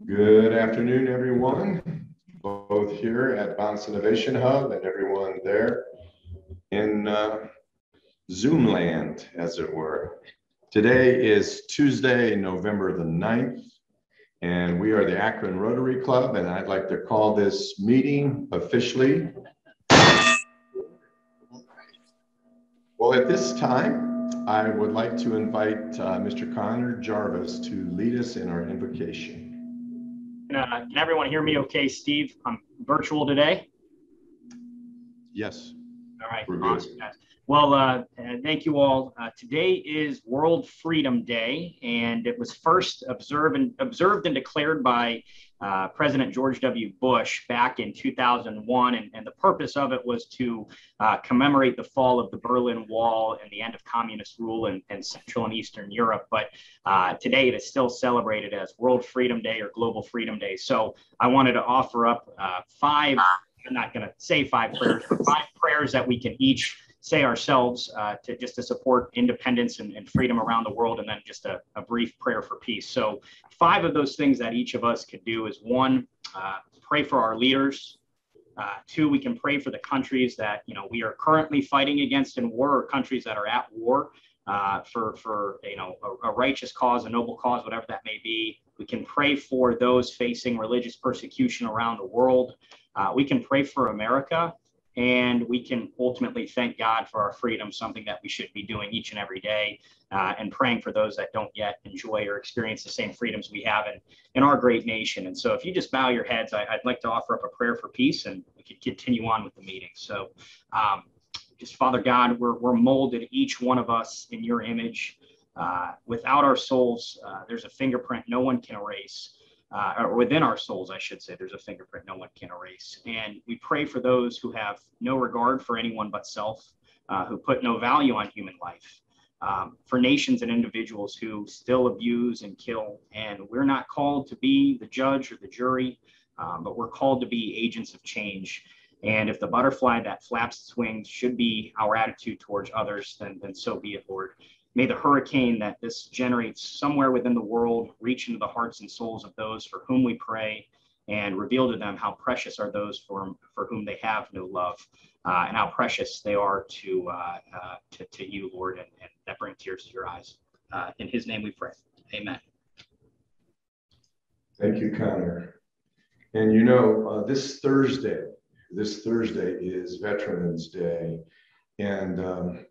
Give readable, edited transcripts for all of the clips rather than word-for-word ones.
Good afternoon, everyone, both here at Bounce Innovation Hub and everyone there in Zoom land, as it were. Today is Tuesday, November the 9th, and we are the Akron Rotary Club, and I'd like to call this meeting officially. Well, at this time, I would like to invite Mr. Connor Jarvis to lead us in our invocation. Can everyone hear me okay, Steve? I'm virtual today. Yes. All right. We're good. Awesome, guys. Well, thank you all. Today is World Freedom Day, and it was first observed and declared by President George W. Bush back in 2001. And the purpose of it was to commemorate the fall of the Berlin Wall and the end of communist rule in Central and Eastern Europe. But today it is still celebrated as World Freedom Day or Global Freedom Day. So I wanted to offer up I'm not going to say five prayers, but five prayers that we can each say ourselves to support independence and freedom around the world, and then just a brief prayer for peace. So 5 of those things that each of us could do is 1, pray for our leaders. 2, we can pray for the countries that we are currently fighting against in war, or countries that are at war for a righteous cause, a noble cause, whatever that may be. We can pray for those facing religious persecution around the world. We can pray for America. And we can ultimately thank God for our freedom, something that we should be doing each and every day, and praying for those that don't yet enjoy or experience the same freedoms we have in our great nation. And so if you just bow your heads, I'd like to offer up a prayer for peace, and we could continue on with the meeting. So just Father God, we're molded, each one of us, in your image. Without our souls, there's a fingerprint no one can erase. Or within our souls, I should say, there's a fingerprint no one can erase. And we pray for those who have no regard for anyone but self, who put no value on human life, for nations and individuals who still abuse and kill. And we're not called to be the judge or the jury, but we're called to be agents of change. And if the butterfly that flaps its wings should be our attitude towards others, then so be it, Lord. May the hurricane that this generates somewhere within the world reach into the hearts and souls of those for whom we pray, and reveal to them how precious are those for whom they have no love, and how precious they are to you, Lord, and that bring tears to your eyes. In his name we pray. Amen. Thank you, Connor. And this Thursday is Veterans Day. And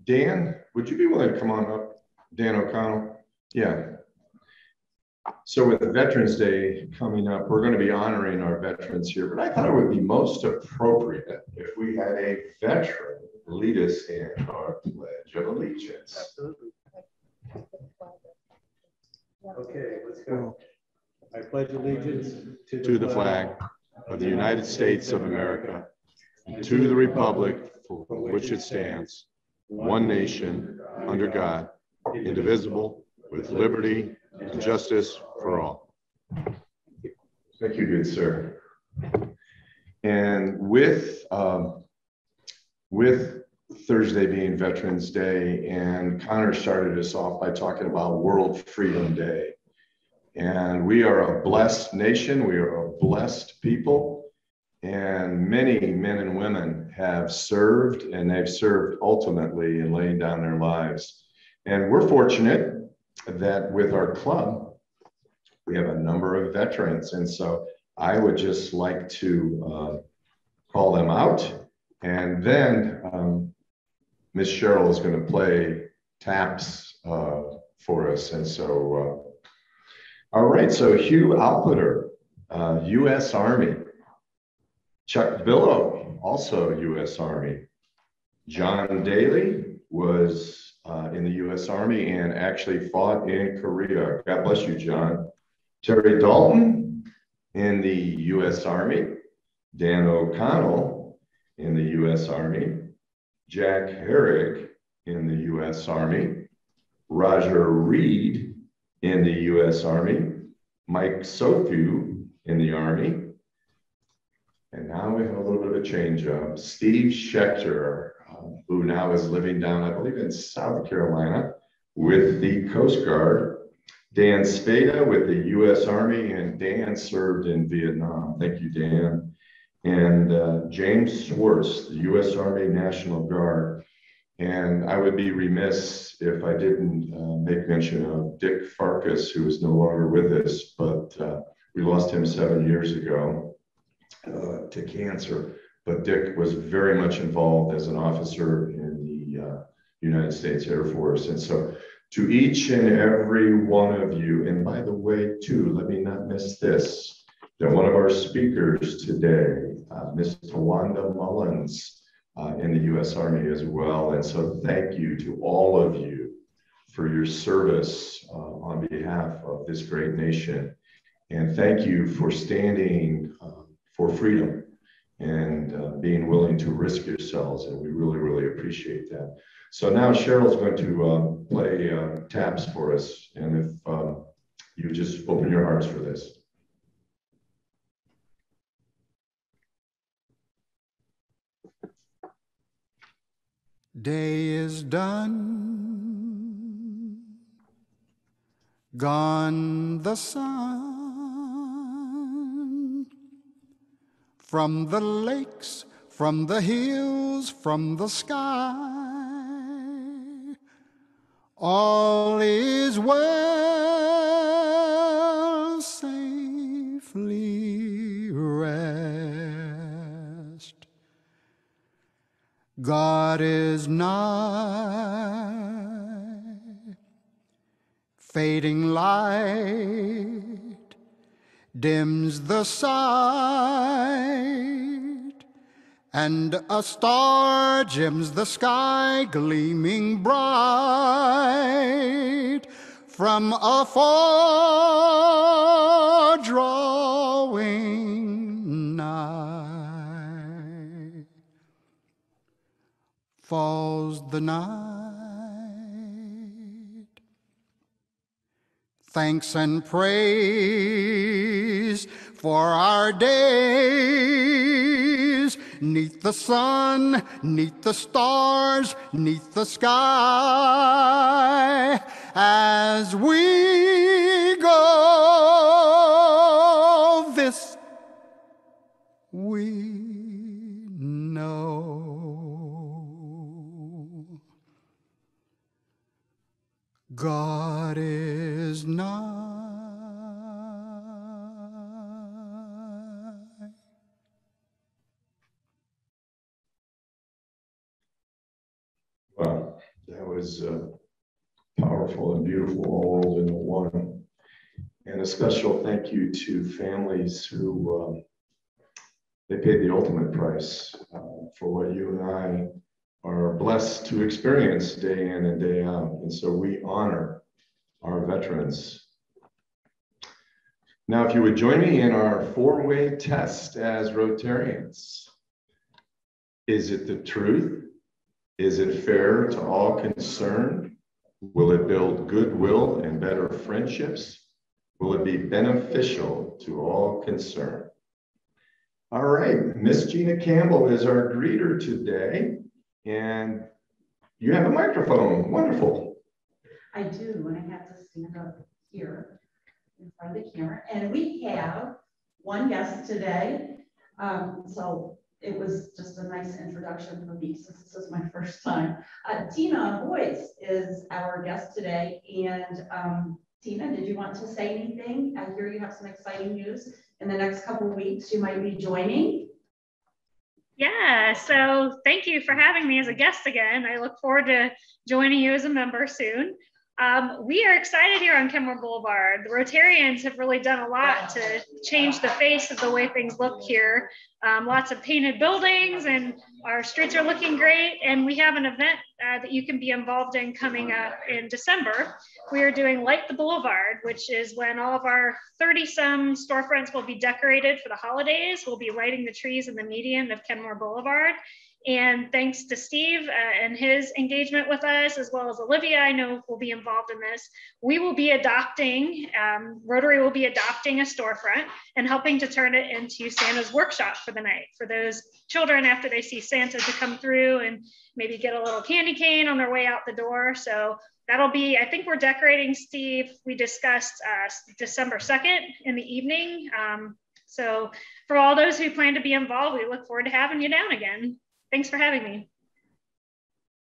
Dan, would you be willing to come on up? Dan O'Connell? Yeah. So with Veterans Day coming up, we're going to be honoring our veterans here, but I thought it would be most appropriate if we had a veteran lead us in our Pledge of Allegiance. Absolutely. Okay, let's go. I pledge allegiance to the flag of the United States of America, and to the republic for which it stands, one nation, under God, indivisible, with liberty and justice for all. Thank you, good sir. And with Thursday being Veterans Day, and Connor started us off by talking about World Freedom Day. And we are a blessed nation, we are a blessed people. And many men and women have served, and they've served ultimately in laying down their lives. And we're fortunate that with our club, we have a number of veterans. And so I would just like to call them out. And then Miss Cheryl is going to play taps for us. And so, all right, so Hugh Alpeter, U.S. Army. Chuck Billow, also U.S. Army. John Daly was in the U.S. Army and actually fought in Korea. God bless you, John. Terry Dalton in the U.S. Army. Dan O'Connell in the U.S. Army. Jack Herrick in the U.S. Army. Roger Reed in the U.S. Army. Mike Sofu in the Army. And now we have a little bit of a change up. Steve Schechter, who now is living down, I believe, in South Carolina with the Coast Guard. Dan Spada with the U.S. Army, and Dan served in Vietnam. Thank you, Dan. And James Schwartz, the U.S. Army National Guard. And I would be remiss if I didn't make mention of Dick Farkas, who is no longer with us, but we lost him 7 years ago to cancer. But Dick was very much involved as an officer in the United States Air Force. And so to each and every one of you, and by the way, too, let me not miss this, that one of our speakers today, Miss Towanda Mullins, in the U.S. Army as well. And so thank you to all of you for your service on behalf of this great nation. And thank you for standing for freedom and being willing to risk yourselves. And we really, really appreciate that. So now Cheryl's going to play taps for us. And if you just open your hearts for this. Day is done, gone the sun, from the lakes, from the hills, from the sky, all is well, safely rest. God is nigh, fading light dims the sight, and a star gems the sky, gleaming bright, from afar drawing nigh. Falls the night, thanks and praise for our days, 'neath the sun, 'neath the stars, 'neath the sky, as we go, this we know. God is nigh. Wow, that was powerful and beautiful, all rolled into one. And a special thank you to families who they paid the ultimate price for what you and I are blessed to experience day in and day out. And so we honor our veterans. Now, if you would join me in our four-way test as Rotarians. Is it the truth? Is it fair to all concerned? Will it build goodwill and better friendships? Will it be beneficial to all concerned? All right, Miss Gina Campbell is our greeter today. And you have a microphone. Wonderful. I do, and I have to stand up here in front of the camera. And we have one guest today. So it was just a nice introduction for me since this is my first time. Tina Boyce is our guest today. And Tina, did you want to say anything? I hear you have some exciting news. In the next couple of weeks, you might be joining. Yeah, so thank you for having me as a guest again. I look forward to joining you as a member soon. We are excited here on Kenmore Boulevard. The Rotarians have really done a lot to change the face of the way things look here. Lots of painted buildings, and our streets are looking great. And we have an event that you can be involved in coming up in December. We are doing Light the Boulevard, which is when all of our 30-some storefronts will be decorated for the holidays. We'll be lighting the trees in the median of Kenmore Boulevard. And thanks to Steve and his engagement with us, as well as Olivia, I know will be involved in this. We will be adopting, Rotary will be adopting a storefront and helping to turn it into Santa's workshop for the night for those children after they see Santa to come through and maybe get a little candy cane on their way out the door. So that'll be, I think we're decorating, Steve, we discussed December 2nd in the evening. So for all those who plan to be involved, we look forward to having you down again. Thanks for having me.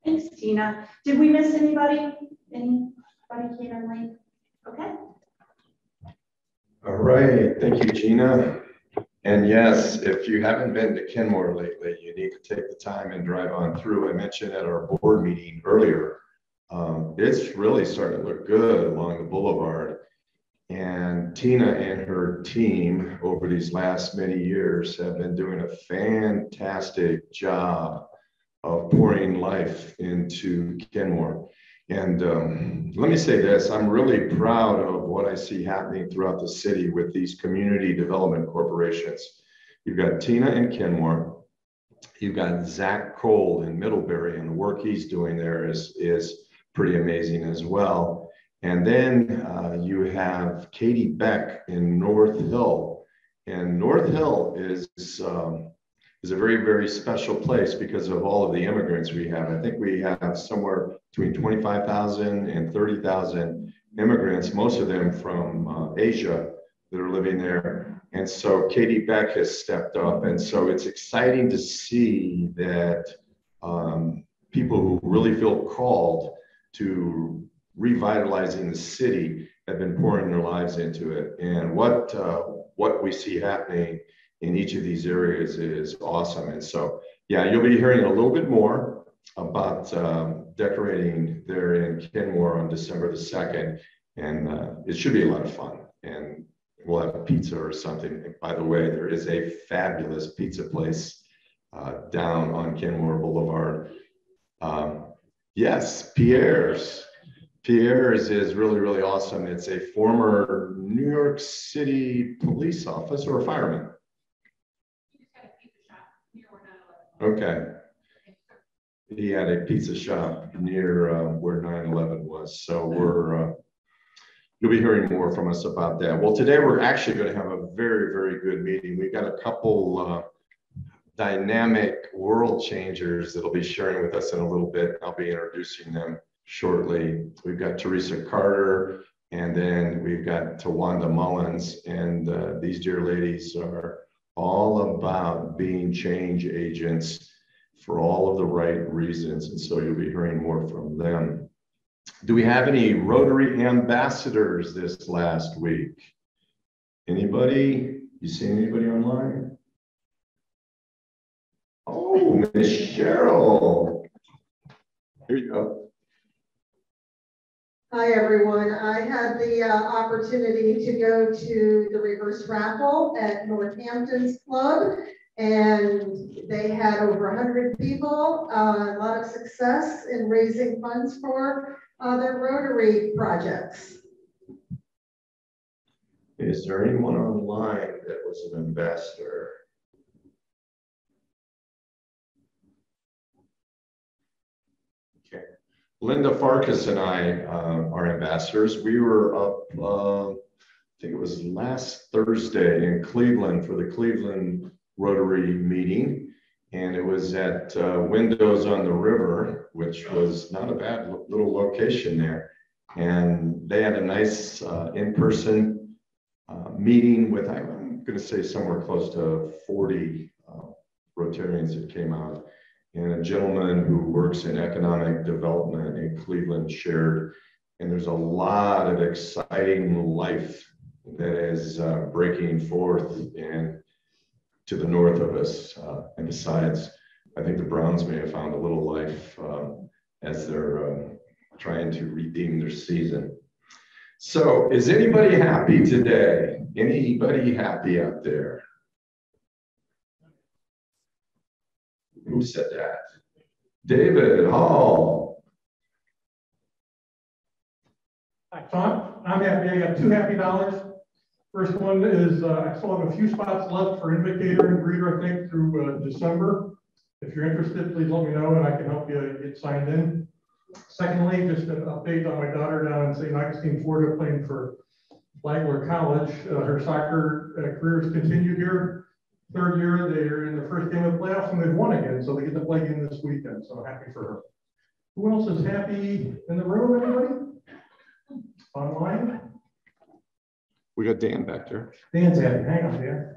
Thanks, Tina. Did we miss anybody? Anybody came in late? Okay. All right. Thank you, Gina. And yes, if you haven't been to Kenmore lately, you need to take the time and drive on through. I mentioned at our board meeting earlier, it's really starting to look good along the boulevard. And Tina and her team over these last many years have been doing a fantastic job of pouring life into Kenmore. And let me say this, I'm really proud of what I see happening throughout the city with these community development corporations. You've got Tina in Kenmore, you've got Zach Cole in Middlebury, and the work he's doing there is pretty amazing as well. And then you have Katie Beck in North Hill. And North Hill is a very, very special place because of all of the immigrants we have. I think we have somewhere between 25,000 and 30,000 immigrants, most of them from Asia that are living there. And so Katie Beck has stepped up. And so it's exciting to see that people who really feel called to revitalizing the city have been pouring their lives into it. And what we see happening in each of these areas is awesome. And so, yeah, you'll be hearing a little bit more about decorating there in Kenmore on December the 2nd. And it should be a lot of fun. And we'll have a pizza or something. And by the way, there is a fabulous pizza place down on Kenmore Boulevard. Yes, Pierre's. Pierre's is really, really awesome. It's a former New York City police officer or fireman. Okay. He had a pizza shop near where 9/11 was. So you'll be hearing more from us about that. Well, today we're actually going to have a very, very good meeting. We've got a couple dynamic world changers that'll be sharing with us in a little bit. I'll be introducing them shortly. We've got Theresa Carter, and then we've got Towanda Mullins, and these dear ladies are all about being change agents for all of the right reasons, and so you'll be hearing more from them. Do we have any Rotary ambassadors this last week? Anybody? You seen anybody online? Oh, Miss Cheryl. Here you go. Hi, everyone. I had the opportunity to go to the reverse raffle at Northampton's Club, and they had over 100 people, a lot of success in raising funds for their Rotary projects. Is there anyone online that was an ambassador? Okay. Linda Farkas and I are ambassadors. We were up, I think it was last Thursday in Cleveland for the Cleveland Rotary meeting. And it was at Windows on the River, which was not a bad little location there. And they had a nice in-person meeting with, I'm going to say somewhere close to 40 Rotarians that came out. And a gentleman who works in economic development in Cleveland shared, and there's a lot of exciting life that is breaking forth and to the north of us. And besides, I think the Browns may have found a little life as they're trying to redeem their season. So is anybody happy today? Anybody happy out there? Who said that? David Hall. Hi, Tom. I'm happy. I got two happy dollars. First one is I still have a few spots left for Invocator and Greeter, I think, through December. If you're interested, please let me know and I can help you get signed in. Secondly, just an update on my daughter down in St. Augustine, Florida, playing for Flagler College. Her soccer career has continued here. Third year, they're in the first game of the playoffs and they've won again, so they get to play again this weekend. So happy for her. Who else is happy in the room? Anybody? Online? We got Dan back there. Dan's happy. Hang on, Dan.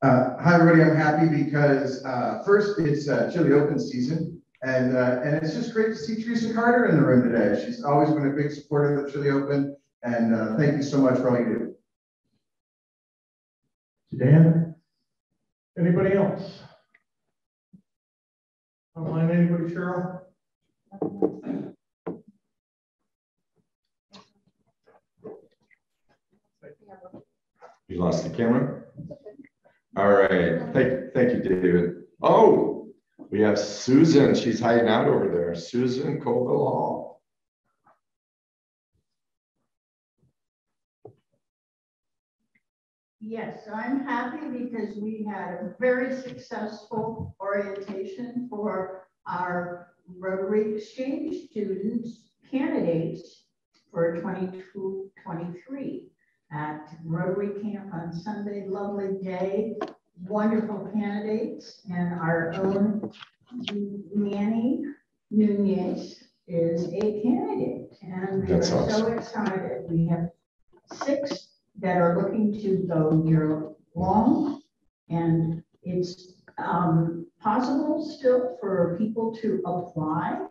Hi everybody, I'm happy because first it's chili open season and it's just great to see Teresa Carter in the room today. She's always been a big supporter of the chili open and thank you so much for all you do. Dan? Anybody else? Online, anybody, Cheryl? You lost the camera? All right, thank you, David. Oh, we have Susan. She's hiding out over there. Susan Colville Hall. Yes, I'm happy because we had a very successful orientation for our Rotary Exchange students, candidates for 22-23 at Rotary Camp on Sunday. Lovely day, wonderful candidates, and our own Manny Nunez is a candidate, and we're so excited. We have 6 that are looking to go year long, and it's possible still for people to apply.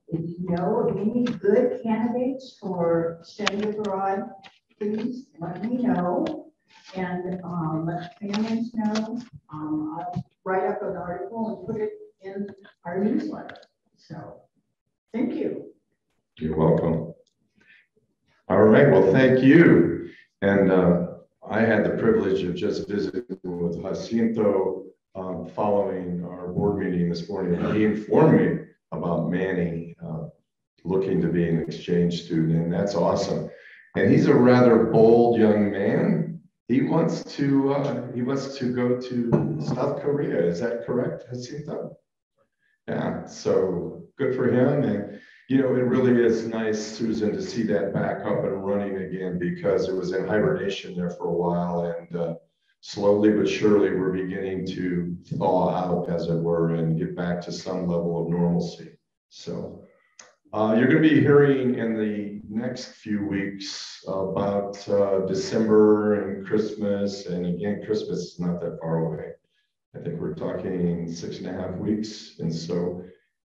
If you know of any good candidates for study abroad, please let me know and let families know. I'll write up an article and put it in our newsletter. So thank you. You're welcome. All right, well, thank you. And I had the privilege of just visiting with Jacinto following our board meeting this morning. He informed me about Manny looking to be an exchange student, and that's awesome. And he's a rather bold young man. He wants to go to South Korea. Is that correct, Jacinto? Yeah. So good for him. And you know, it really is nice, Susan, to see that back up and running again because it was in hibernation there for a while, and slowly but surely we're beginning to thaw out, as it were, and get back to some level of normalcy. So you're going to be hearing in the next few weeks about December and Christmas, and again, Christmas is not that far away. I think we're talking 6.5 weeks, and so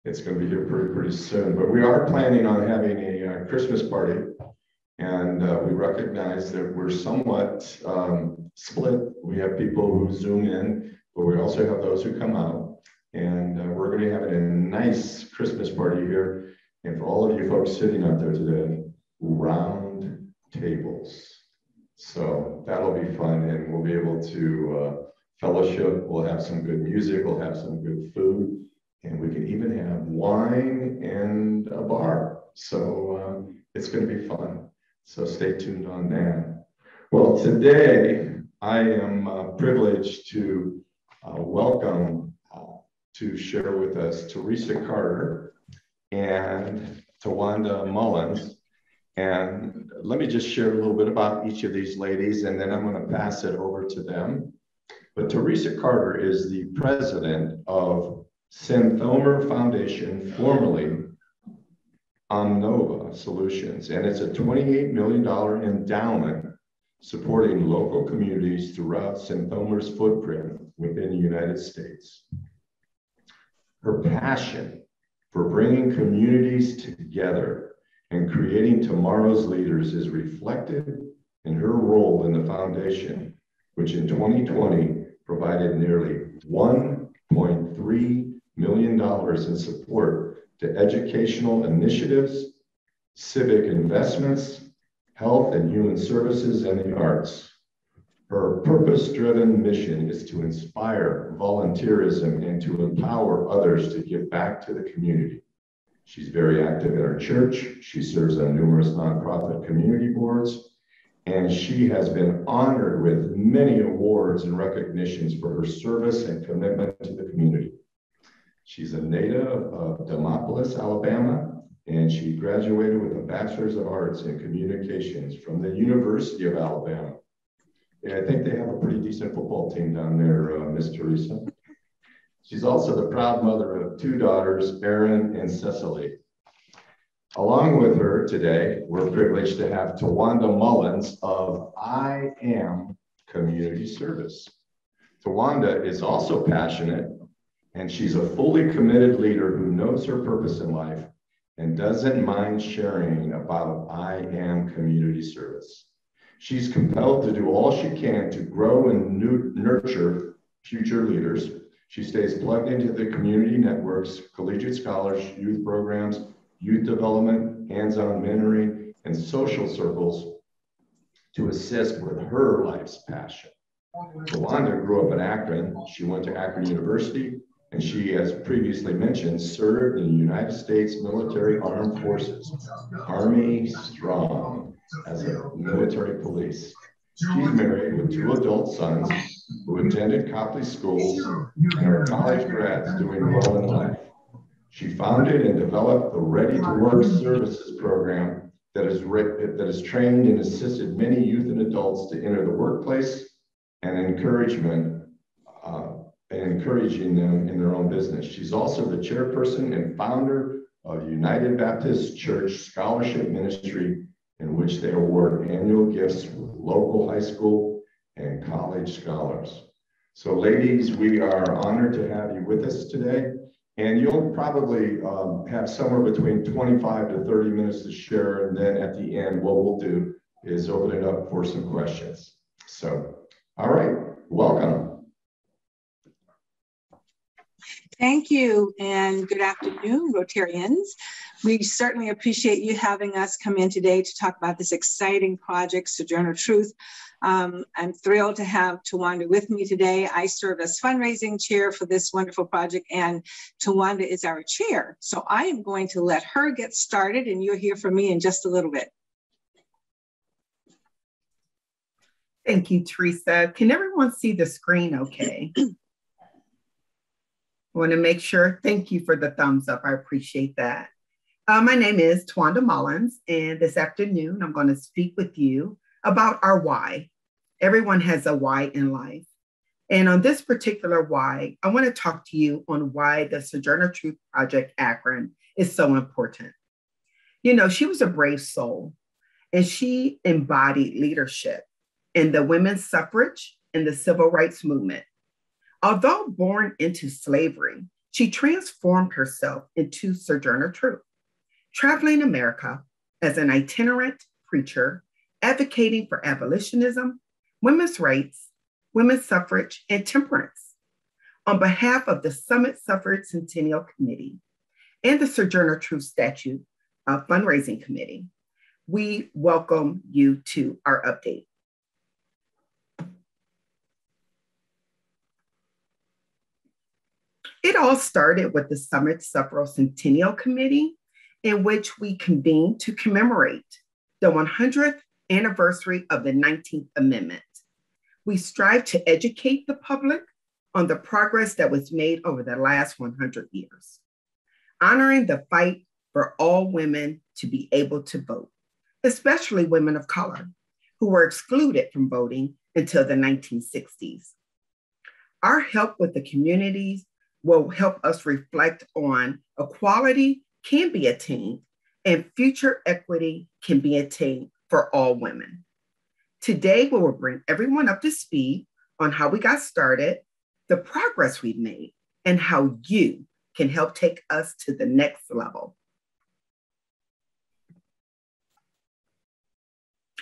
it's going to be here pretty soon. But we are planning on having a Christmas party, and we recognize that we're somewhat split. We have people who Zoom in, but we also have those who come out, and we're going to be having a nice Christmas party here. And for all of you folks sitting out there today, round tables. So that'll be fun, and we'll be able to fellowship. We'll have some good music. We'll have some good food. And we can even have wine and a bar. So it's going to be fun. So stay tuned on that. Well, today I am privileged to welcome to share with us Theresa Carter and Towanda Mullins. And let me just share a little bit about each of these ladies, and then I'm going to pass it over to them. But Theresa Carter is the president of Synthomer Foundation, formerly Omnova Solutions, and it's a $28 million endowment supporting local communities throughout Synthomer's footprint within the United States. Her passion for bringing communities together and creating tomorrow's leaders is reflected in her role in the foundation, which in 2020 provided nearly $1.3 million in support to educational initiatives, civic investments, health and human services, and the arts. Her purpose-driven mission is to inspire volunteerism and to empower others to give back to the community. She's very active in her church. She serves on numerous nonprofit community boards, and she has been honored with many awards and recognitions for her service and commitment to the community. She's a native of Demopolis, Alabama, and she graduated with a Bachelor's of Arts in Communications from the University of Alabama. And I think they have a pretty decent football team down there, Miss Teresa. She's also the proud mother of 2 daughters, Erin and Cecily. Along with her today, we're privileged to have Towanda Mullins of I Am Community Service. Towanda is also passionate, and she's a fully committed leader who knows her purpose in life and doesn't mind sharing about I Am Community Service. She's compelled to do all she can to grow and nurture future leaders. She stays plugged into the community networks, collegiate scholars, youth programs, youth development, hands-on mentoring, and social circles to assist with her life's passion. Towanda grew up in Akron. She went to Akron University, and she, as previously mentioned, served in the United States Military Armed Forces, Army Strong, as a military police. She's married with 2 adult sons who attended Copley schools and are college grads doing well in life. She founded and developed the Ready to Work Services program that has trained and assisted many youth and adults to enter the workplace and encouraging them in their own business. She's also the chairperson and founder of United Baptist Church Scholarship Ministry, in which they award annual gifts with local high school and college scholars. So ladies, we are honored to have you with us today. And you'll probably have somewhere between 25 to 30 minutes to share. And then at the end, what we'll do is open it up for some questions. So, all right, welcome. Thank you, and good afternoon, Rotarians. We certainly appreciate you having us come in today to talk about this exciting project, Sojourner Truth. I'm thrilled to have Towanda with me today. I serve as fundraising chair for this wonderful project, and Towanda is our chair. So I am going to let her get started, and you'll hear from me in just a little bit. Thank you, Teresa. Can everyone see the screen okay? I want to make sure. Thank you for the thumbs up. I appreciate that. My name is Towanda Mullins, and this afternoon I'm going to speak with you about our why. Everyone has a why in life. And on this particular why, I want to talk to you on why the Sojourner Truth Project Akron is so important. You know, she was a brave soul, and she embodied leadership in the women's suffrage and the civil rights movement. Although born into slavery, she transformed herself into Sojourner Truth, traveling America as an itinerant preacher, advocating for abolitionism, women's rights, women's suffrage, and temperance. On behalf of the Summit Suffrage Centennial Committee and the Sojourner Truth Statute Fundraising Committee, we welcome you to our update. It all started with the Summit Suffrage Centennial Committee, in which we convened to commemorate the 100th anniversary of the 19th Amendment. We strive to educate the public on the progress that was made over the last 100 years, honoring the fight for all women to be able to vote, especially women of color, who were excluded from voting until the 1960s. Our help with the communities will help us reflect on equality can be attained and future equity can be attained for all women. Today, we will bring everyone up to speed on how we got started, the progress we've made, and how you can help take us to the next level.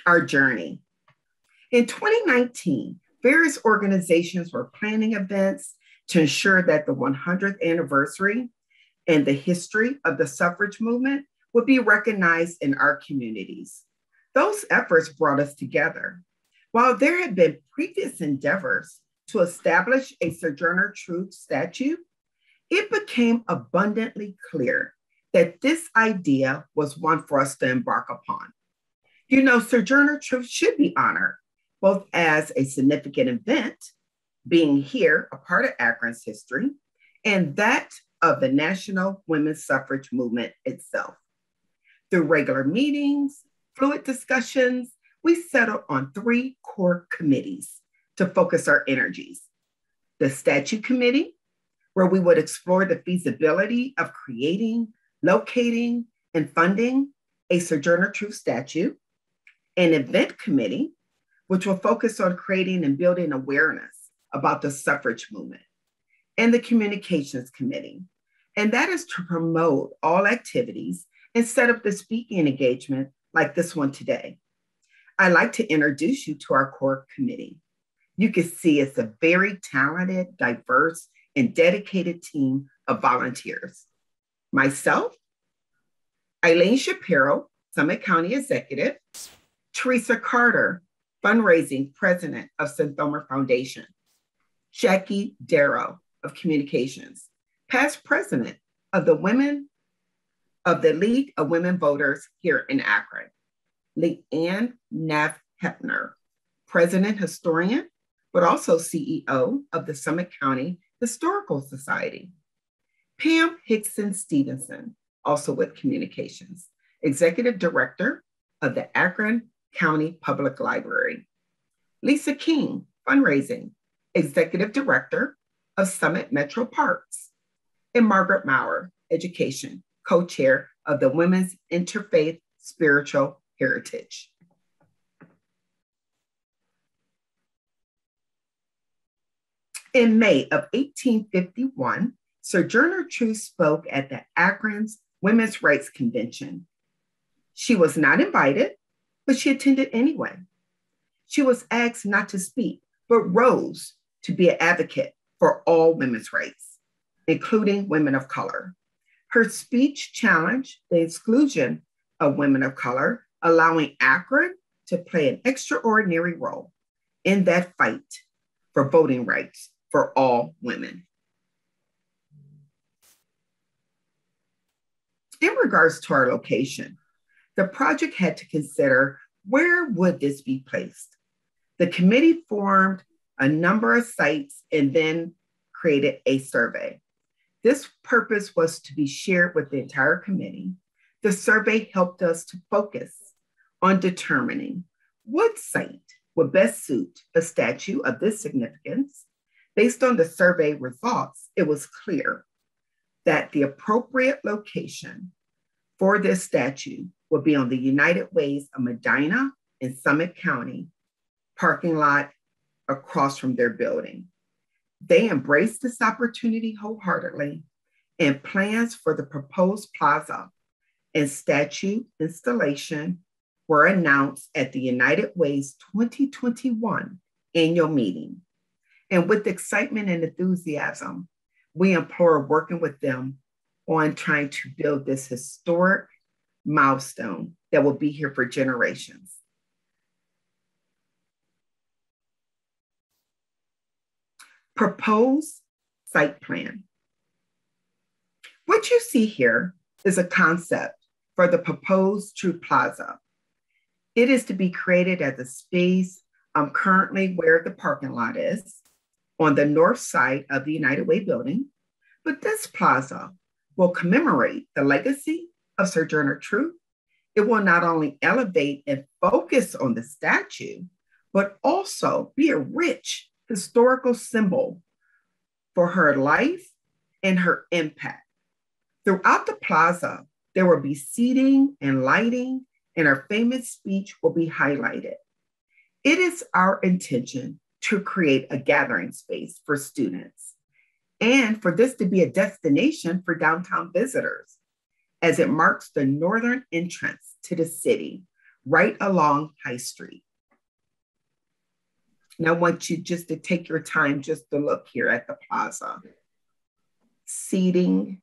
Our journey. In 2019, various organizations were planning events to ensure that the 100th anniversary and the history of the suffrage movement would be recognized in our communities. Those efforts brought us together. While there had been previous endeavors to establish a Sojourner Truth statute, it became abundantly clear that this idea was one for us to embark upon. You know, Sojourner Truth should be honored, both as a significant event, being here, a part of Akron's history, and that of the national women's suffrage movement itself. Through regular meetings, fluid discussions, we settled on 3 core committees to focus our energies. The Statute Committee, where we would explore the feasibility of creating, locating, and funding a Sojourner Truth statute. An Event Committee, which will focus on creating and building awareness about the suffrage movement. And the Communications Committee, and that is to promote all activities and set up the speaking engagement like this one today. I'd like to introduce you to our core committee. You can see it's a very talented, diverse, and dedicated team of volunteers. Myself, Eileen Shapiro, Summit County Executive, Teresa Carter, Fundraising President of Synthomer Foundation, Jackie Darrow of Communications, past President of the League of Women Voters here in Akron, Leanne Neff Hepner, President Historian, but also CEO of the Summit County Historical Society, Pam Hickson Stevenson, also with Communications, Executive Director of the Akron County Public Library, Lisa King, Fundraising, Executive Director of Summit Metro Parks, and Margaret Maurer, Education, Co-Chair of the Women's Interfaith Spiritual Heritage. In May of 1851, Sojourner Truth spoke at the Akron's Women's Rights Convention. She was not invited, but she attended anyway. She was asked not to speak, but rose to be an advocate for all women's rights, including women of color. Her speech challenged the exclusion of women of color, allowing Akron to play an extraordinary role in that fight for voting rights for all women. In regards to our location, the project had to consider where would this be placed. The committee formed a number of sites and then created a survey. This purpose was to be shared with the entire committee. The survey helped us to focus on determining what site would best suit a statue of this significance. Based on the survey results, it was clear that the appropriate location for this statue would be on the United Ways of Medina in Summit County parking lot across from their building. They embraced this opportunity wholeheartedly, and plans for the proposed plaza and statue installation were announced at the United Way's 2021 annual meeting. And with excitement and enthusiasm, we implore working with them on trying to build this historic milestone that will be here for generations. Proposed site plan. What you see here is a concept for the proposed Truth Plaza. It is to be created as a space currently where the parking lot is on the north side of the United Way building, but this plaza will commemorate the legacy of Sojourner Truth. It will not only elevate and focus on the statue, but also be a rich historical symbol for her life and her impact. Throughout the plaza, there will be seating and lighting, and her famous speech will be highlighted. It is our intention to create a gathering space for students and for this to be a destination for downtown visitors, as it marks the northern entrance to the city right along High Street. And I want you just to take your time just to look here at the plaza. Seating,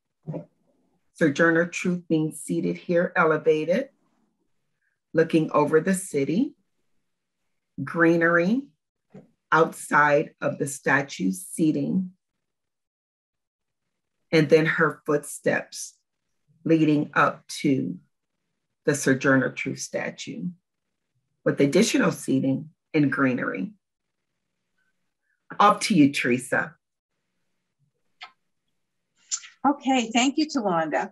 Sojourner Truth being seated here, elevated, looking over the city, greenery outside of the statue's seating, and then her footsteps leading up to the Sojourner Truth statue, with additional seating and greenery. Off to you, Teresa. Okay, thank you, Towanda.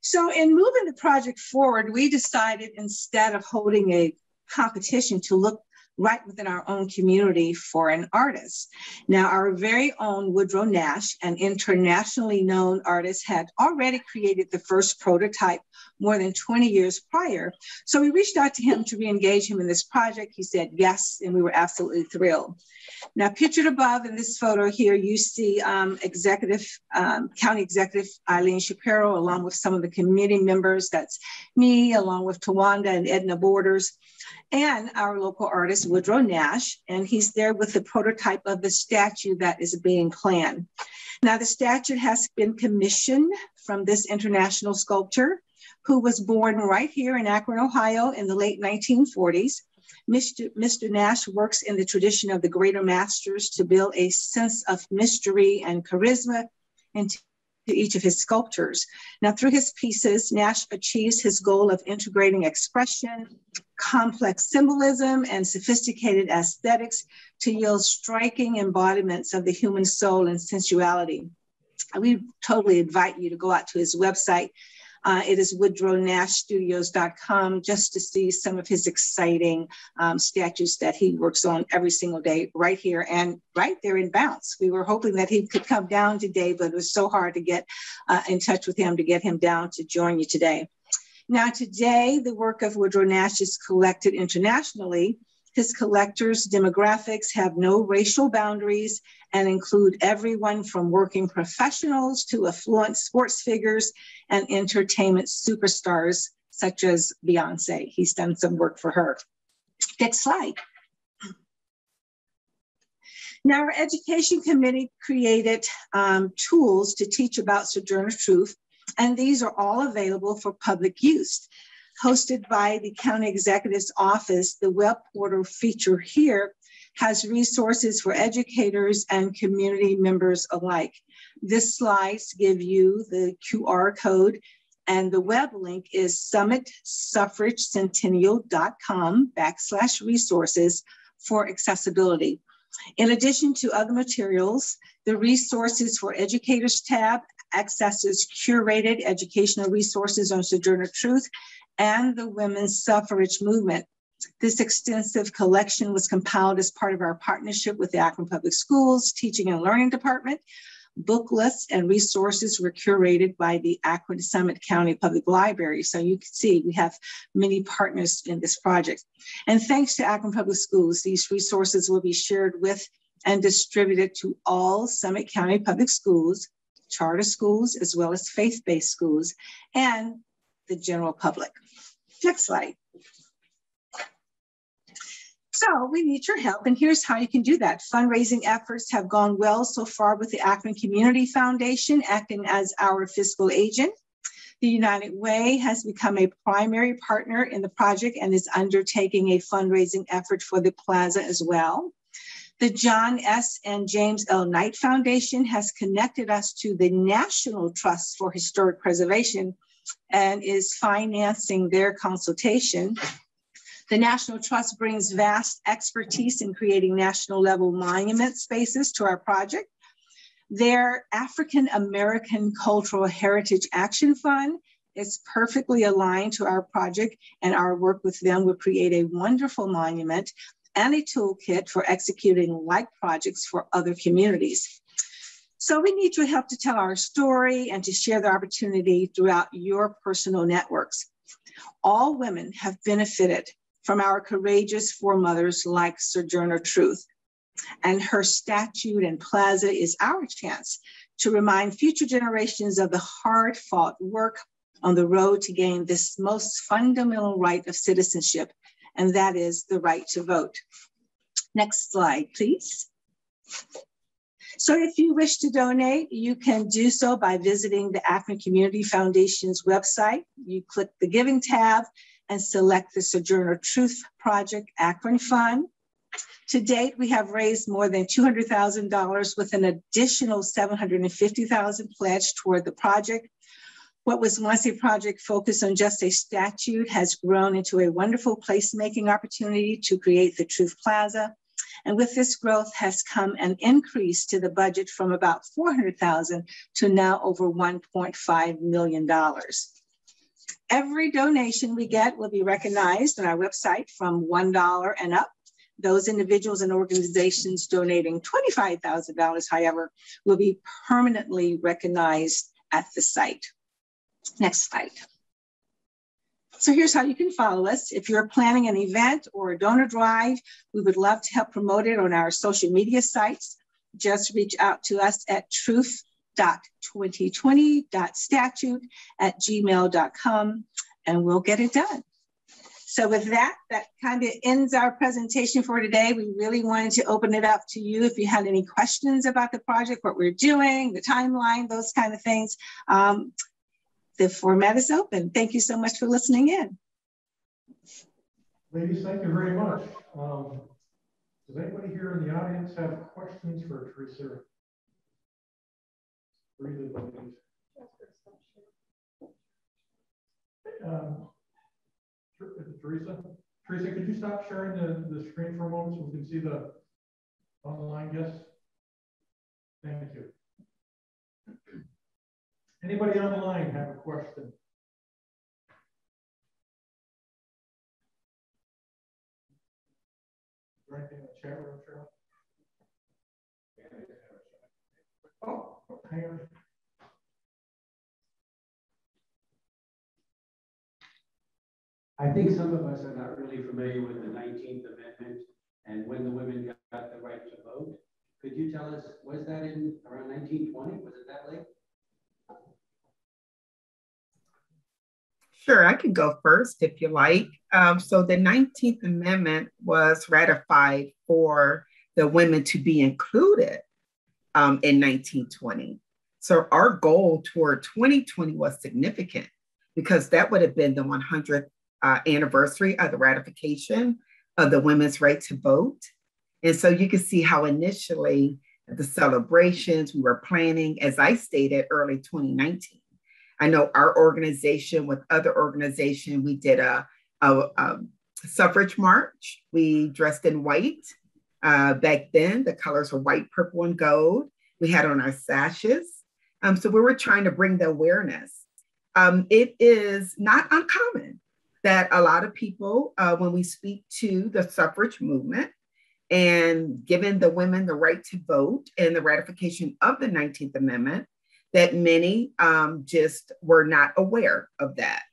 So in moving the project forward, we decided instead of holding a competition to look right within our own community for an artist. Now, our very own Woodrow Nash, an internationally known artist, had already created the first prototype more than 20 years prior. So we reached out to him to re-engage him in this project. He said yes, and we were absolutely thrilled. Now, pictured above in this photo here, you see County Executive Eileen Shapiro, along with some of the committee members. That's me, along with Towanda and Edna Borders, and our local artist, Woodrow Nash, and he's there with the prototype of the statue that is being planned. Now, the statue has been commissioned from this international sculptor who was born right here in Akron, Ohio in the late 1940s. Mr. Nash works in the tradition of the greater masters to build a sense of mystery and charisma into each of his sculptures. Now, through his pieces, Nash achieves his goal of integrating expression, complex symbolism, and sophisticated aesthetics to yield striking embodiments of the human soul and sensuality. We totally invite you to go out to his website. It is woodrownashstudios.com, just to see some of his exciting statues that he works on every single day right here and right there in Bounce. We were hoping that he could come down today, but it was so hard to get in touch with him to get him down to join you today. Now, today, the work of Woodrow Nash is collected internationally. His collectors' demographics have no racial boundaries and include everyone from working professionals to affluent sports figures and entertainment superstars such as Beyonce. He's done some work for her. Next slide. Now, our education committee created tools to teach about Sojourner Truth, and these are all available for public use. Hosted by the County Executive's Office, the web portal feature here has resources for educators and community members alike. This slides give you the QR code, and the web link is summitsuffragecentennial.com/resources for accessibility. In addition to other materials, the Resources for Educators tab accesses curated educational resources on Sojourner Truth and the women's suffrage movement. This extensive collection was compiled as part of our partnership with the Akron Public Schools Teaching and Learning Department. Book lists and resources were curated by the Akron Summit County Public Library. So you can see we have many partners in this project. And thanks to Akron Public Schools, these resources will be shared with and distributed to all Summit County Public Schools, charter schools, as well as faith-based schools, and the general public. Next slide. So we need your help, and here's how you can do that. Fundraising efforts have gone well so far with the Akron Community Foundation acting as our fiscal agent. The United Way has become a primary partner in the project and is undertaking a fundraising effort for the Plaza as well. The John S. and James L. Knight Foundation has connected us to the National Trust for Historic Preservation and is financing their consultation. The National Trust brings vast expertise in creating national level monument spaces to our project. Their African American Cultural Heritage Action Fund is perfectly aligned to our project, and our work with them will create a wonderful monument and a toolkit for executing like projects for other communities. So we need your help to tell our story and to share the opportunity throughout your personal networks. All women have benefited from our courageous foremothers like Sojourner Truth, and her statue and plaza is our chance to remind future generations of the hard-fought work on the road to gain this most fundamental right of citizenship, and that is the right to vote. Next slide, please. So if you wish to donate, you can do so by visiting the Akron Community Foundation's website. You click the Giving tab and select the Sojourner Truth Project Akron Fund. To date, we have raised more than $200,000 with an additional $750,000 pledged toward the project. What was once a project focused on just a statute has grown into a wonderful placemaking opportunity to create the Truth Plaza. And with this growth has come an increase to the budget from about $400,000 to now over $1.5 million. Every donation we get will be recognized on our website from $1 and up. Those individuals and organizations donating $25,000, however, will be permanently recognized at the site. Next slide. So here's how you can follow us. If you're planning an event or a donor drive, we would love to help promote it on our social media sites. Just reach out to us at truth.2020.statute@gmail.com and we'll get it done. So with that kind of ends our presentation for today. We really wanted to open it up to you if you had any questions about the project, what we're doing, the timeline, those kind of things. The format is open. Thank you so much for listening in. Ladies, thank you very much. Does anybody here in the audience have questions for Teresa? Teresa, could you stop sharing the screen for a moment so we can see the online guests? Thank you. Anybody online have a question? Is there anything in the chat room, Cheryl? Oh, hang on. I think some of us are not really familiar with the 19th Amendment and when the women got the right to vote. Could you tell us, was that in around 1920? Was it that late? Sure, I can go first if you like. So the 19th Amendment was ratified for the women to be included in 1920. So our goal toward 2020 was significant because that would have been the 100th anniversary of the ratification of the women's right to vote. And so you can see how initially the celebrations we were planning, as I stated, early 2019. I know our organization with other organizations, we did a suffrage march. We dressed in white. Back then, the colors were white, purple, and gold. We had on our sashes. So we were trying to bring the awareness. It is not uncommon that a lot of people, when we speak to the suffrage movement and giving the women the right to vote and the ratification of the 19th Amendment, that many just were not aware of that.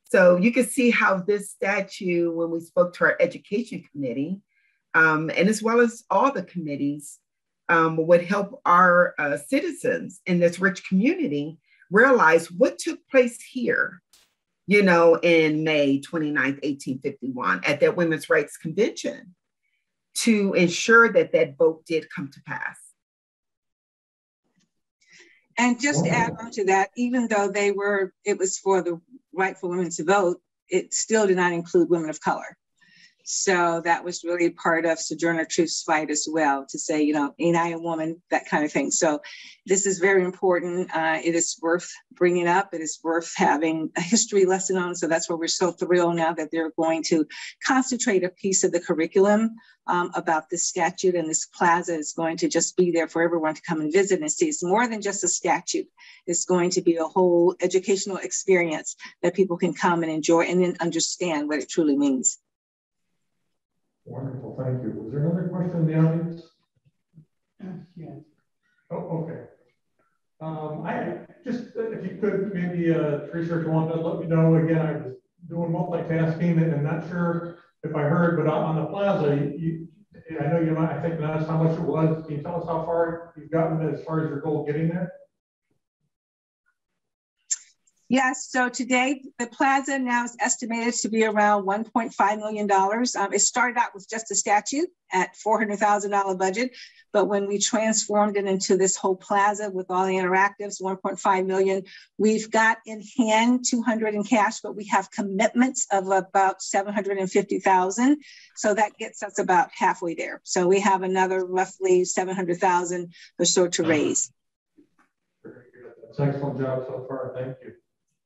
So you can see how this statute, when we spoke to our education committee, and as well as all the committees, would help our citizens in this rich community realize what took place here, you know, in May 29th, 1851 at that Women's Rights Convention to ensure that that vote did come to pass. And just to add on to that, even though it was for the right for women to vote, it still did not include women of color. So that was really part of Sojourner Truth's fight as well, to say, you know, ain't I a woman, that kind of thing. So this is very important. It is worth bringing up. It is worth having a history lesson on. So that's why we're so thrilled now that they're going to concentrate a piece of the curriculum about this statute, and this plaza is going to just be there for everyone to come and visit and see. It's more than just a statute. It's going to be a whole educational experience that people can come and enjoy and then understand what it truly means. Wonderful, thank you. Was there another question in the audience? Yeah. Oh, okay. I just, if you could, maybe Teresa or Towanda, let me know again. I was doing multitasking and not sure if I heard, but on the plaza, I know you might, I think that's how much it was. Can you tell us how far you've gotten as far as your goal getting there? Yes, so today the plaza now is estimated to be around $1.5 million. It started out with just a statute at $400,000 budget, but when we transformed it into this whole plaza with all the interactives, 1.5 million, we've got in hand 200 in cash, but we have commitments of about 750,000. So that gets us about halfway there. So we have another roughly 700,000 or so to raise. Very good. That's an excellent job so far. Thank you.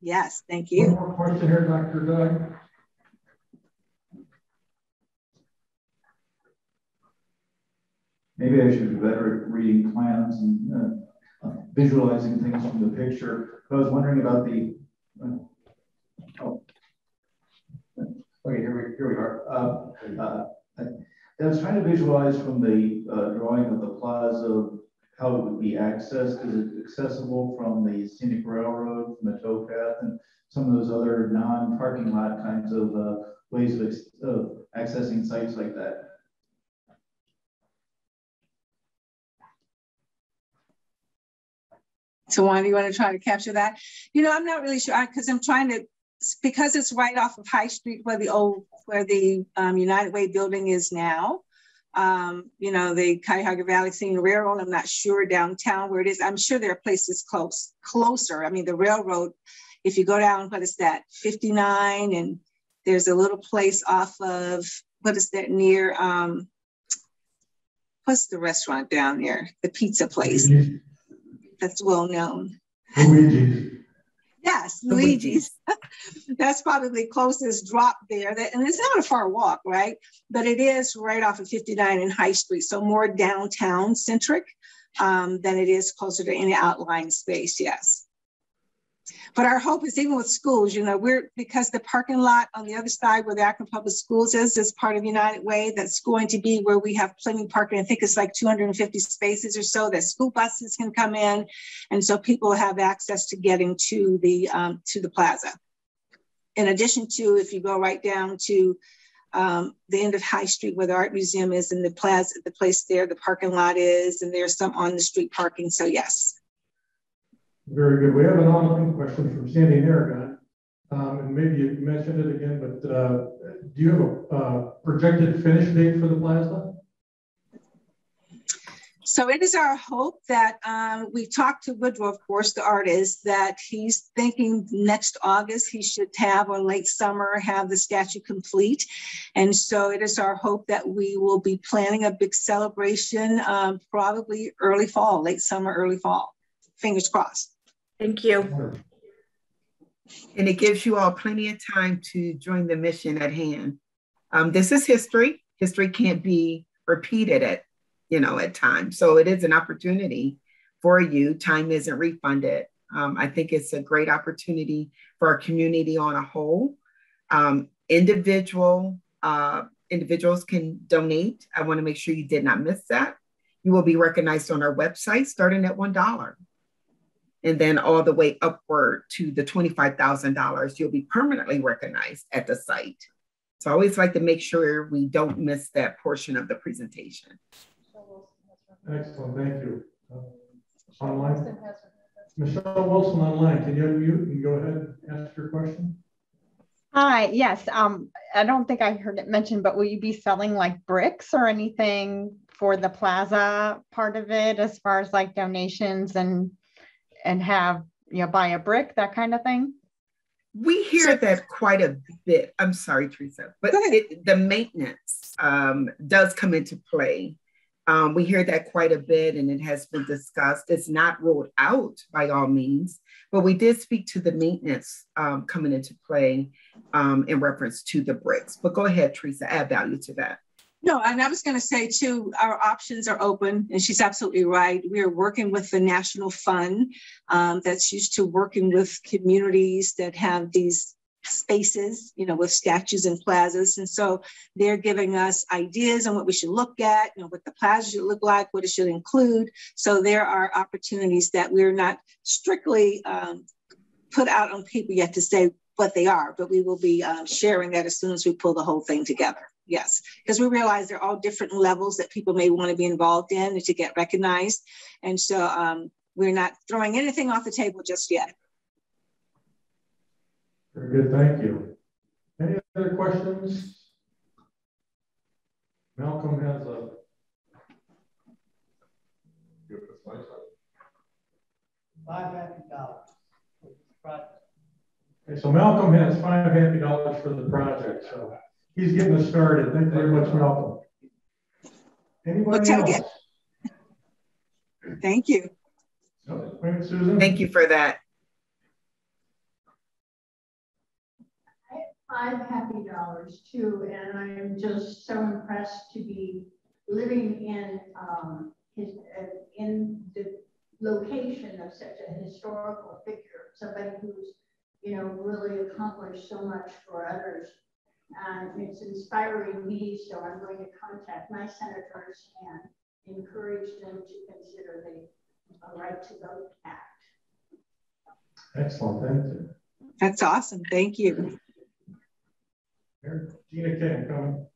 Yes, thank you. One more question here, Dr. Doug. Maybe I should be better at reading plans and visualizing things from the picture. But I was wondering about the, okay, here we are. I was trying to visualize from the drawing of the plaza how it would be accessed. Is it accessible from the scenic railroad, from the towpath, and some of those other non-parking lot kinds of ways of accessing sites like that? Towanda, you want to try to capture that? You know, I'm not really sure because I'm trying to, because it's right off of High Street where the United Way building is now. You know, the Cuyahoga Valley Scenic Railroad, I'm not sure downtown where it is. I'm sure there are places closer. I mean, the railroad, if you go down, what is that, 59, and there's a little place off of, what is that near, what's the restaurant down there? The pizza place. That's well known. Luigi's. Yes, Luigi's. That's probably the closest drop there. And it's not a far walk, right? But it is right off of 59 and High Street. So more downtown centric than it is closer to any outlying space, yes. But our hope is even with schools, you know, because the parking lot on the other side where the Akron Public Schools is part of United Way, that's going to be where we have plenty of parking. I think it's like 250 spaces or so that school buses can come in. And so people have access to getting to the plaza. In addition to, if you go right down to the end of High Street where the Art Museum is and the plaza, the place there, the parking lot is, and there's some on the street parking, so yes. Very good. We have an online question from Sandy and Aragon. And maybe you mentioned it again, but do you have a projected finish date for the plaza? So it is our hope that we've talked to Woodrow, of course, the artist, that he's thinking next August he should have, or late summer, have the statue complete. And so it is our hope that we will be planning a big celebration, probably early fall, late summer, early fall. Fingers crossed. Thank you. And it gives you all plenty of time to join the mission at hand. This is history. History can't be repeated at times. So it is an opportunity for you. Time isn't refunded. I think it's a great opportunity for our community on a whole. Individuals can donate. I want to make sure you did not miss that. You will be recognized on our website starting at $1. And then all the way upward to the $25,000, you'll be permanently recognized at the site. So I always like to make sure we don't miss that portion of the presentation. Excellent, thank you. Online? Michelle Wilson online, can you unmute and go ahead and ask your question? Hi, yes. I don't think I heard it mentioned, but will you be selling like bricks or anything for the plaza part of it as far as like donations and have, buy a brick, that kind of thing? We hear that quite a bit. I'm sorry, Teresa, but the maintenance does come into play. We hear that quite a bit and it has been discussed. It's not ruled out by all means, but we did speak to the maintenance coming into play in reference to the bricks. But go ahead, Teresa, add value to that. No, and I was going to say too, our options are open, and she's absolutely right. We are working with the National Fund that's used to working with communities that have these spaces, with statues and plazas. And so they're giving us ideas on what we should look at, what the plaza should look like, what it should include. So there are opportunities that we're not strictly put out on paper yet to say what they are, but we will be sharing that as soon as we pull the whole thing together. Yes, because we realize there are all different levels that people may want to be involved in to get recognized. And so we're not throwing anything off the table just yet. Very good, thank you. Any other questions? Malcolm has a... $5 happy. Okay, so Malcolm has $5 happy for the project. So he's getting us started. Thank you very much, Malcolm. Anybody else? Thank you. Susan? Thank you for that. 5 happy dollars too, and I'm just so impressed to be living in the location of such a historical figure, somebody who's, you know, really accomplished so much for others. And it's inspiring me, so I'm going to contact my senators and encourage them to consider the Right to Vote Act. Excellent, thank you. That's awesome, thank you. Gina King coming.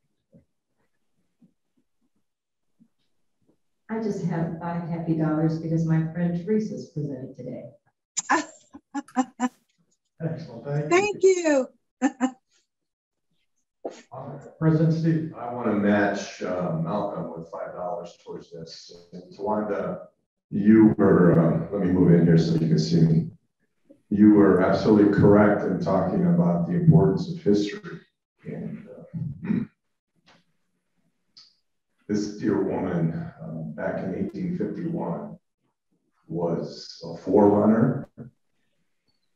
I just have 5 happy dollars because my friend Teresa's presented today. Excellent, thank you. President Steve. I want to match Malcolm with $5 towards this. And Towanda, you were, let me move in here so you can see me. You were absolutely correct in talking about the importance of history. And this dear woman back in 1851 was a forerunner and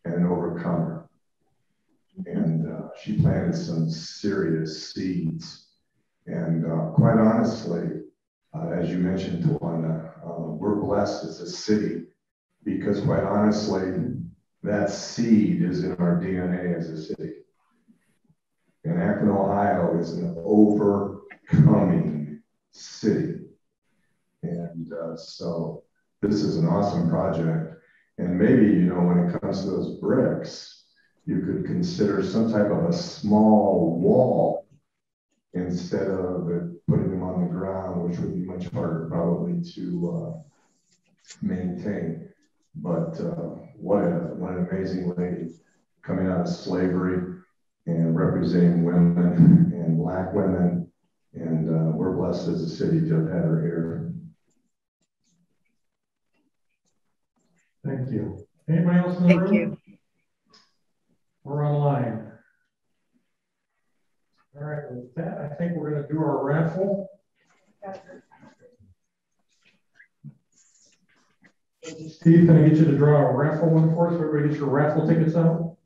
an overcomer. And she planted some serious seeds. And quite honestly, as you mentioned, Towanda, we're blessed as a city because quite honestly, that seed is in our DNA as a city. And Akron, Ohio is an overcoming city. And so this is an awesome project. And maybe, you know, when it comes to those bricks, you could consider some type of a small wall instead of putting them on the ground, which would be much harder probably to maintain. But what an amazing lady coming out of slavery and representing women and Black women. And we're blessed as a city to have had her here. Thank you. Anybody else in the room? Thank you. We're online. All right, with that, I think we're going to do our raffle. Steve, can I get you to draw a raffle one for us? Everybody get your raffle tickets out.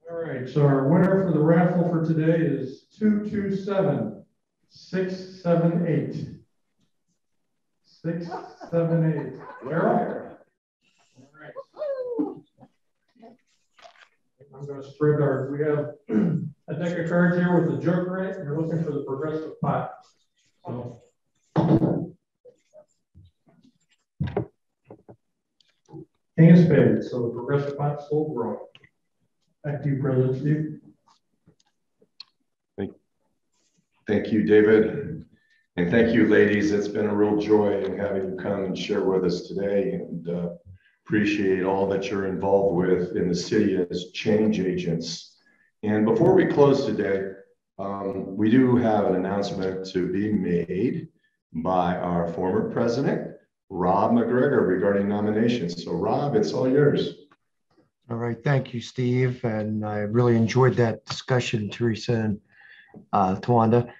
All right, so our winner for the raffle for today is 227678. 678. Carol? All right. I'm going to spread our, we have a deck of cards here with the Joker in it. You're looking for the progressive pot. So. King of Spades, so the progressive pot still growing. Back to you, President Steve. Thank you, David. And thank you, ladies. It's been a real joy in having you come and share with us today, and appreciate all that you're involved with in the city as change agents. And before we close today, we do have an announcement to be made by our former president, Rob McGregor, regarding nominations. So Rob, it's all yours. All right, thank you, Steve. And I really enjoyed that discussion, Teresa and Towanda.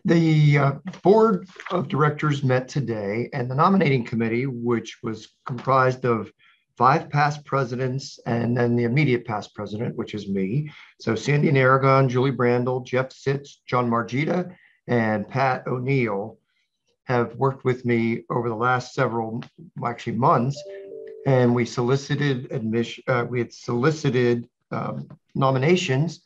The board of directors met today, and the nominating committee, which was comprised of 5 past presidents and then the immediate past president, which is me. So Sandy and Aragon, Julie Brandel, Jeff Sitz, John Margita, and Pat O'Neill have worked with me over the last several, actually months, and we solicited nominations,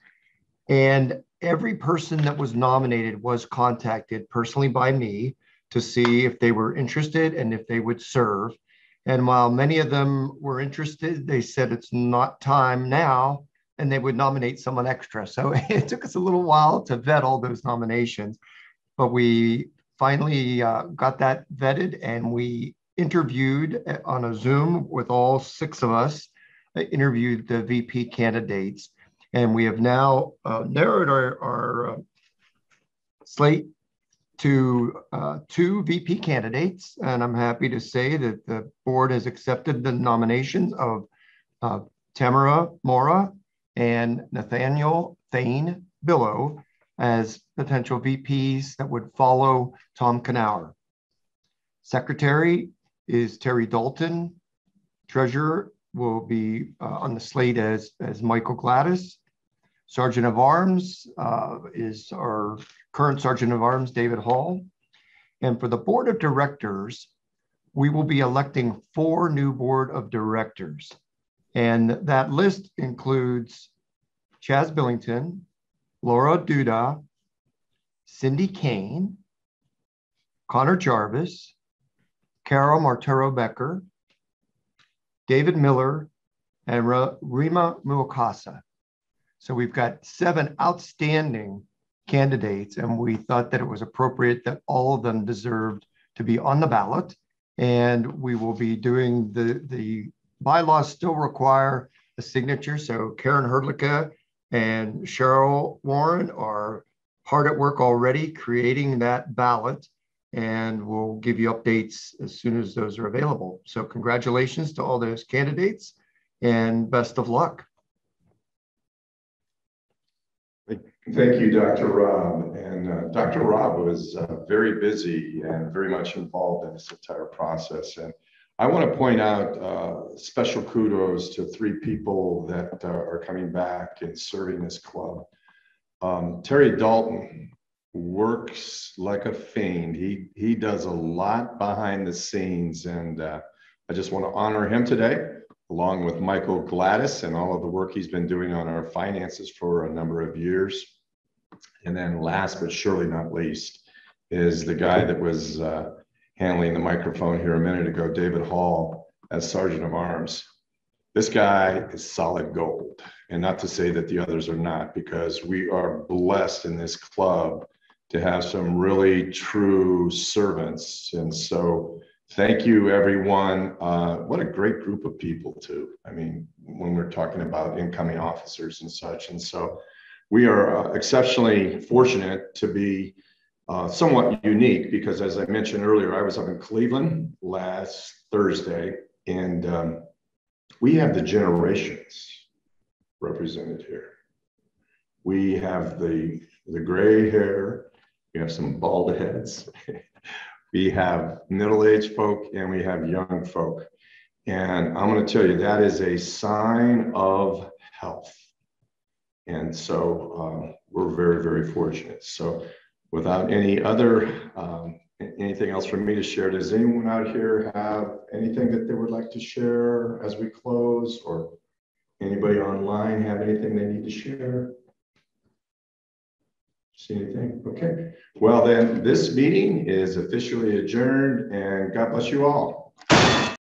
and every person that was nominated was contacted personally by me to see if they were interested and if they would serve. And while many of them were interested, they said it's not time now, and they would nominate someone extra. So it took us a little while to vet all those nominations, but we finally got that vetted, and we interviewed on a Zoom with all 6 of us, interviewed the VP candidates. And we have now narrowed our slate to 2 VP candidates. And I'm happy to say that the board has accepted the nominations of Tamara Mora and Nathaniel Thane Billow as potential VPs that would follow Tom Knauer. Secretary is Terry Dalton. Treasurer will be on the slate as Michael Gladys. Sergeant of Arms is our current Sergeant of Arms, David Hall. And for the Board of Directors, we will be electing 4 new Board of Directors. And that list includes Chaz Billington, Laura Duda, Cindy Kane, Connor Jarvis, Carol Martero Becker, David Miller, and Rima Muakasa. So we've got 7 outstanding candidates, and we thought that it was appropriate that all of them deserved to be on the ballot. And we will be doing the bylaws still require a signature. So Karen Herdlicka and Cheryl Warren are hard at work already creating that ballot, and we'll give you updates as soon as those are available. So congratulations to all those candidates and best of luck. Thank you, Dr. Rob. And Dr. Rob was very busy and very much involved in this entire process. And I want to point out special kudos to 3 people that are coming back and serving this club. Terry Dalton works like a fiend. He does a lot behind the scenes, and I just want to honor him today, along with Michael Gladys and all of the work he's been doing on our finances for a number of years. And then last but surely not least is the guy that was handling the microphone here a minute ago, David Hall, as Sergeant of Arms. This guy is solid gold, and not to say that the others are not, because we are blessed in this club to have some really true servants. And so thank you, everyone. What a great group of people too. I mean, when we're talking about incoming officers and such. And so we are exceptionally fortunate to be somewhat unique, because as I mentioned earlier, I was up in Cleveland last Thursday, and we have the generations represented here. We have the gray hair, we have some bald heads, we have middle-aged folk, and we have young folk. And I'm going to tell you, that is a sign of health. And so we're very, very fortunate. So without any other, anything else for me to share, does anyone out here have anything that they would like to share as we close, or anybody online have anything they need to share? See anything? Okay. Well, then this meeting is officially adjourned, and God bless you all.